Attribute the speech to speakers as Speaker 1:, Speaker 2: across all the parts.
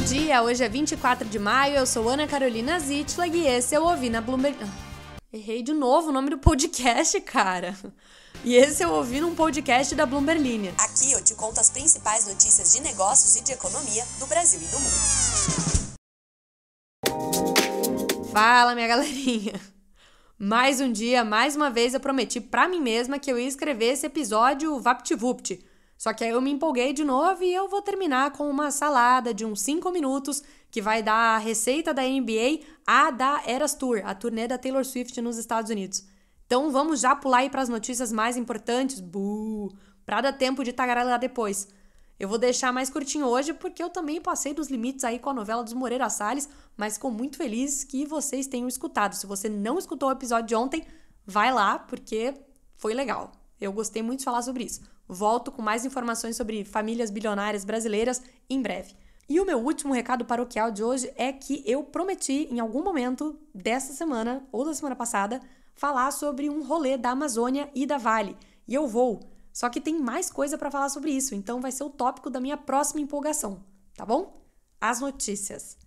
Speaker 1: dia, hoje é 24 de maio, eu sou Ana Carolina Zitlag e esse eu ouvi na Bloomberg... Errei de novo o nome do podcast, cara. E esse eu ouvi num podcast da Bloomberg Linha.
Speaker 2: Aqui eu te conto as principais notícias de negócios e de economia do Brasil e do mundo.
Speaker 1: Fala, minha galerinha. Mais um dia, mais uma vez eu prometi pra mim mesma que eu ia escrever esse episódio VaptVupt. Só que aí eu me empolguei de novo e eu vou terminar com uma salada de uns 5 minutos que vai dar a receita da NBA à da Eras Tour, a turnê da Taylor Swift nos Estados Unidos. Então vamos já pular aí para as notícias mais importantes, pra dar tempo de tagarelar depois. Eu vou deixar mais curtinho hoje porque eu também passei dos limites aí com a novela dos Moreira Salles, mas fico muito feliz que vocês tenham escutado. Se você não escutou o episódio de ontem, vai lá porque foi legal. Eu gostei muito de falar sobre isso. Volto com mais informações sobre famílias bilionárias brasileiras em breve. E o meu último recado paroquial de hoje é que eu prometi, em algum momento dessa semana ou da semana passada, falar sobre um rolê da Amazônia e da Vale. E eu vou. Só que tem mais coisa para falar sobre isso, então vai ser o tópico da minha próxima empolgação, tá bom? As notícias.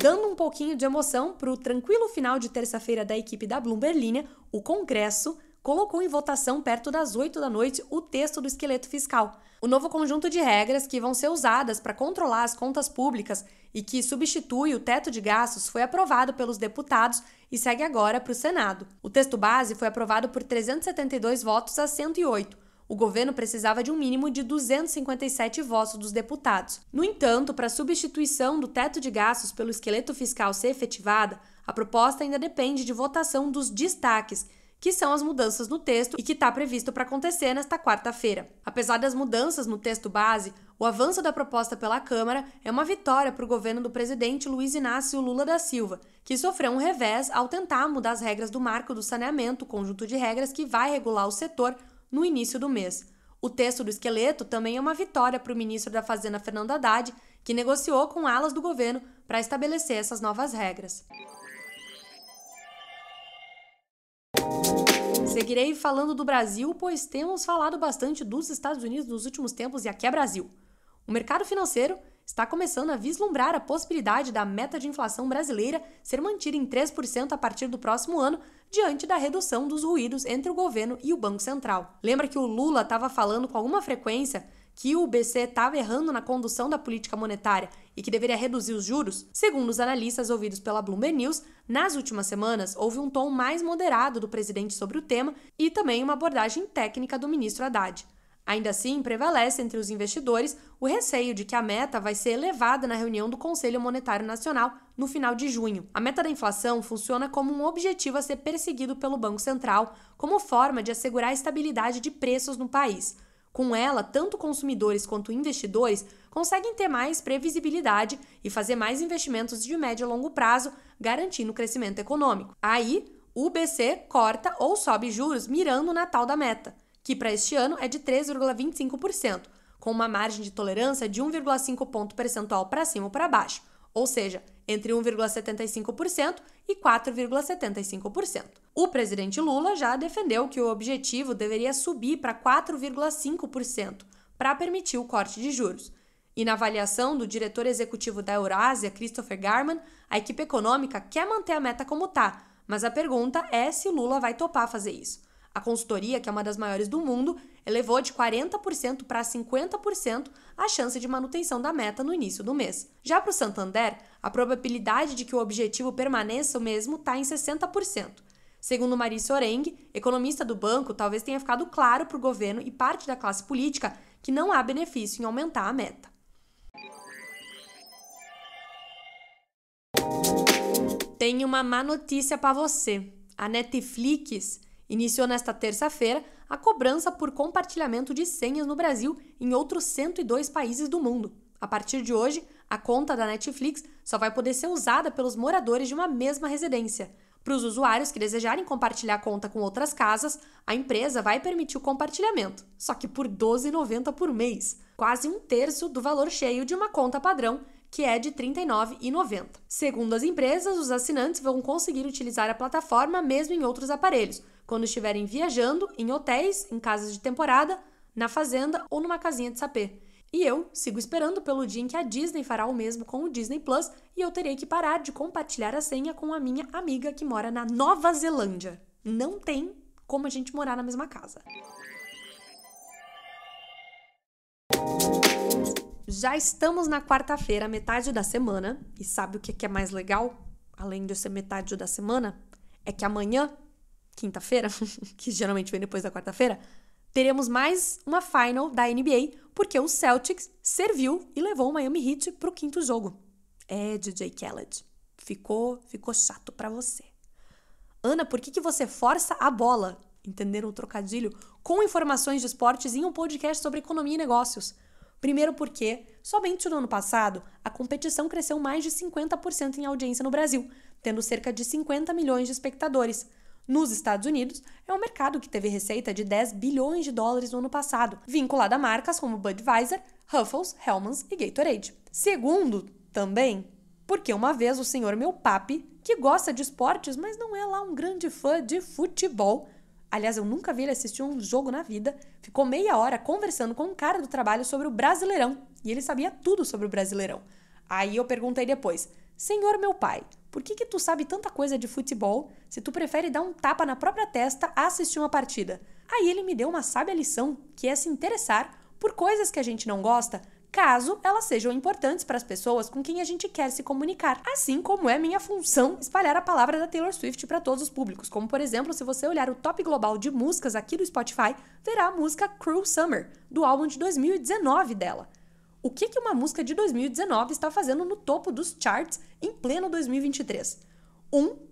Speaker 1: Dando um pouquinho de emoção para o tranquilo final de terça-feira da equipe da Bloomberg Linha, o Congresso colocou em votação perto das 8 da noite o texto do esqueleto fiscal. O novo conjunto de regras que vão ser usadas para controlar as contas públicas e que substitui o teto de gastos foi aprovado pelos deputados e segue agora para o Senado. O texto base foi aprovado por 372 votos a 108. O governo precisava de um mínimo de 257 votos dos deputados. No entanto, para a substituição do teto de gastos pelo esqueleto fiscal ser efetivada, a proposta ainda depende de votação dos destaques, que são as mudanças no texto e que está previsto para acontecer nesta quarta-feira. Apesar das mudanças no texto base, o avanço da proposta pela Câmara é uma vitória para o governo do presidente Luiz Inácio Lula da Silva, que sofreu um revés ao tentar mudar as regras do marco do saneamento, conjunto de regras que vai regular o setor no início do mês. O texto do esqueleto também é uma vitória para o ministro da Fazenda, Fernando Haddad, que negociou com alas do governo para estabelecer essas novas regras. Seguirei falando do Brasil, pois temos falado bastante dos Estados Unidos nos últimos tempos e aqui é Brasil. O mercado financeiro está começando a vislumbrar a possibilidade da meta de inflação brasileira ser mantida em 3% a partir do próximo ano, diante da redução dos ruídos entre o governo e o Banco Central. Lembra que o Lula estava falando com alguma frequência que o BC estava errando na condução da política monetária e que deveria reduzir os juros? Segundo os analistas ouvidos pela Bloomberg News, nas últimas semanas houve um tom mais moderado do presidente sobre o tema e também uma abordagem técnica do ministro Haddad. Ainda assim, prevalece entre os investidores o receio de que a meta vai ser elevada na reunião do Conselho Monetário Nacional no final de junho. A meta da inflação funciona como um objetivo a ser perseguido pelo Banco Central, como forma de assegurar a estabilidade de preços no país. Com ela, tanto consumidores quanto investidores conseguem ter mais previsibilidade e fazer mais investimentos de médio e longo prazo, garantindo o crescimento econômico. Aí, o BC corta ou sobe juros mirando na tal da meta, que para este ano é de 3,25%, com uma margem de tolerância de 1,5 ponto percentual para cima ou para baixo, ou seja, entre 1,75% e 4,75%. O presidente Lula já defendeu que o objetivo deveria subir para 4,5% para permitir o corte de juros. E na avaliação do diretor executivo da Eurásia, Christopher Garman, a equipe econômica quer manter a meta como está, mas a pergunta é se Lula vai topar fazer isso. A consultoria, que é uma das maiores do mundo, elevou de 40% para 50% a chance de manutenção da meta no início do mês. Já para o Santander, a probabilidade de que o objetivo permaneça o mesmo está em 60%. Segundo Mauricio Orengue, economista do banco, talvez tenha ficado claro para o governo e parte da classe política que não há benefício em aumentar a meta. Tenho uma má notícia para você. A Netflix iniciou nesta terça-feira a cobrança por compartilhamento de senhas no Brasil e em outros 102 países do mundo. A partir de hoje, a conta da Netflix só vai poder ser usada pelos moradores de uma mesma residência. Para os usuários que desejarem compartilhar a conta com outras casas, a empresa vai permitir o compartilhamento, só que por R$ 12,90 por mês, quase um terço do valor cheio de uma conta padrão, que é de R$ 39,90. Segundo as empresas, os assinantes vão conseguir utilizar a plataforma mesmo em outros aparelhos, quando estiverem viajando, em hotéis, em casas de temporada, na fazenda ou numa casinha de sapê. E eu sigo esperando pelo dia em que a Disney fará o mesmo com o Disney Plus e eu terei que parar de compartilhar a senha com a minha amiga que mora na Nova Zelândia. Não tem como a gente morar na mesma casa. Já estamos na quarta-feira, metade da semana, e sabe o que é mais legal? Além de ser metade da semana, é que amanhã, quinta-feira, que geralmente vem depois da quarta-feira, teremos mais uma final da NBA, porque o Celtics serviu e levou o Miami Heat pro quinto jogo. DJ Khaled, ficou chato pra você. Ana, por que você força a bola? Entenderam o trocadilho? Com informações de esportes em um podcast sobre economia e negócios. Primeiro porque, somente no ano passado, a competição cresceu mais de 50% em audiência no Brasil, tendo cerca de 50 milhões de espectadores. Nos Estados Unidos, é um mercado que teve receita de 10 bilhões de dólares no ano passado, vinculado a marcas como Budweiser, Ruffles, Hellmann's e Gatorade. Segundo, também, porque uma vez o senhor meu papi, que gosta de esportes, mas não é lá um grande fã de futebol, aliás, eu nunca vi ele assistir um jogo na vida, ficou meia hora conversando com um cara do trabalho sobre o Brasileirão, e ele sabia tudo sobre o Brasileirão. Aí eu perguntei depois, senhor meu pai, por que tu sabe tanta coisa de futebol se tu prefere dar um tapa na própria testa a assistir uma partida? Aí ele me deu uma sábia lição, que é se interessar por coisas que a gente não gosta, caso elas sejam importantes para as pessoas com quem a gente quer se comunicar. Assim como é minha função espalhar a palavra da Taylor Swift para todos os públicos. Como, por exemplo, se você olhar o top global de músicas aqui do Spotify, verá a música Cruel Summer, do álbum de 2019 dela. O que uma música de 2019 está fazendo no topo dos charts em pleno 2023?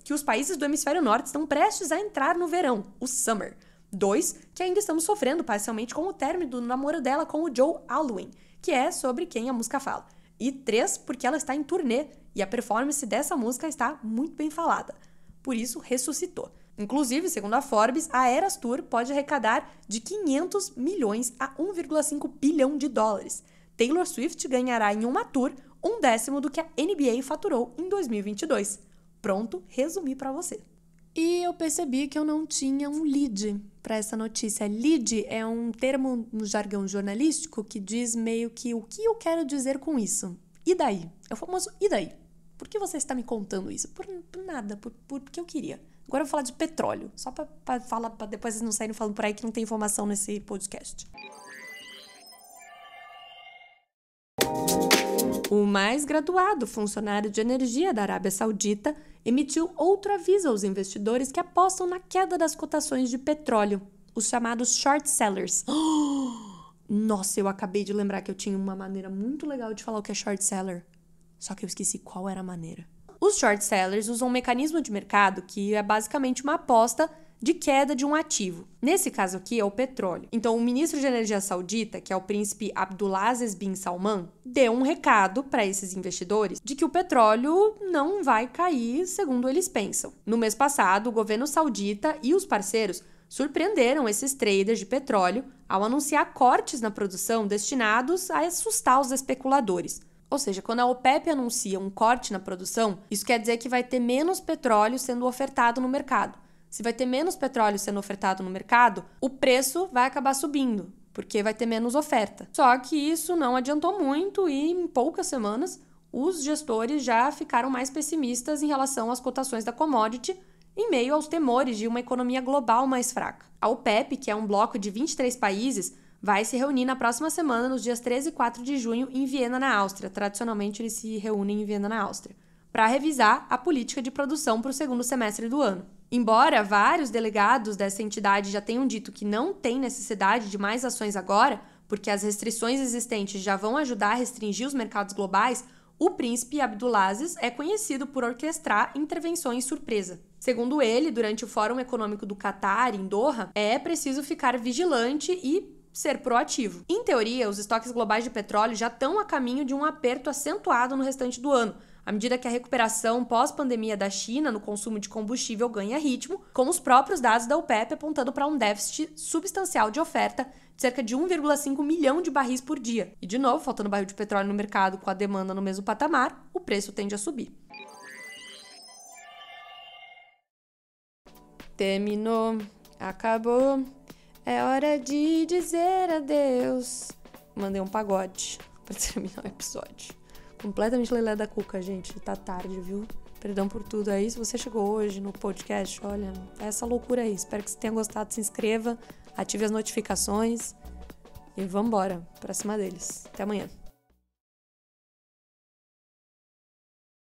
Speaker 1: Que os países do hemisfério norte estão prestes a entrar no verão, o Summer. 2, que ainda estamos sofrendo parcialmente com o término do namoro dela com o Joe Alwyn, que é sobre quem a música fala. E 3, porque ela está em turnê e a performance dessa música está muito bem falada. Por isso, ressuscitou. Inclusive, segundo a Forbes, a Eras Tour pode arrecadar de 500 milhões a 1,5 bilhão de dólares. Taylor Swift ganhará em uma tour 1/10 do que a NBA faturou em 2022. Pronto, resumi para você. E eu percebi que eu não tinha um lead para essa notícia. Lead é um termo no jargão jornalístico que diz meio que o que eu quero dizer com isso. E daí? É o famoso e daí? Por que você está me contando isso? Por nada, porque eu queria. Agora eu vou falar de petróleo, só para falar, para depois vocês não saírem falando por aí que não tem informação nesse podcast. O mais graduado funcionário de energia da Arábia Saudita emitiu outro aviso aos investidores que apostam na queda das cotações de petróleo, os chamados short sellers. Nossa, eu acabei de lembrar que eu tinha uma maneira muito legal de falar o que é short seller, só que eu esqueci qual era a maneira. Os short sellers usam um mecanismo de mercado que é basicamente uma aposta de queda de um ativo. Nesse caso aqui é o petróleo. Então, o ministro de Energia saudita, que é o príncipe Abdulaziz bin Salman, deu um recado para esses investidores de que o petróleo não vai cair segundo eles pensam. No mês passado, o governo saudita e os parceiros surpreenderam esses traders de petróleo ao anunciar cortes na produção destinados a assustar os especuladores. Ou seja, quando a OPEP anuncia um corte na produção, isso quer dizer que vai ter menos petróleo sendo ofertado no mercado. Se vai ter menos petróleo sendo ofertado no mercado, o preço vai acabar subindo, porque vai ter menos oferta. Só que isso não adiantou muito e, em poucas semanas, os gestores já ficaram mais pessimistas em relação às cotações da commodity, em meio aos temores de uma economia global mais fraca. A OPEP, que é um bloco de 23 países, vai se reunir na próxima semana, nos dias 13 e 4 de junho, em Viena, na Áustria. Tradicionalmente, eles se reúnem em Viena, na Áustria, para revisar a política de produção para o segundo semestre do ano. Embora vários delegados dessa entidade já tenham dito que não tem necessidade de mais ações agora, porque as restrições existentes já vão ajudar a restringir os mercados globais, o príncipe Abdulaziz é conhecido por orquestrar intervenções surpresa. Segundo ele, durante o Fórum Econômico do Catar, em Doha, é preciso ficar vigilante e ser proativo. Em teoria, os estoques globais de petróleo já estão a caminho de um aperto acentuado no restante do ano, à medida que a recuperação pós-pandemia da China no consumo de combustível ganha ritmo, com os próprios dados da OPEP apontando para um déficit substancial de oferta de cerca de 1,5 milhão de barris por dia. E, de novo, faltando barril de petróleo no mercado com a demanda no mesmo patamar, o preço tende a subir. Terminou, acabou, É hora de dizer adeus. Mandei um pagode pra terminar o episódio. Completamente lelé da cuca, gente. Tá tarde, viu? Perdão por tudo aí. Se você chegou hoje no podcast, olha, é essa loucura aí. Espero que você tenha gostado. Se inscreva, ative as notificações e vambora pra cima deles. Até amanhã.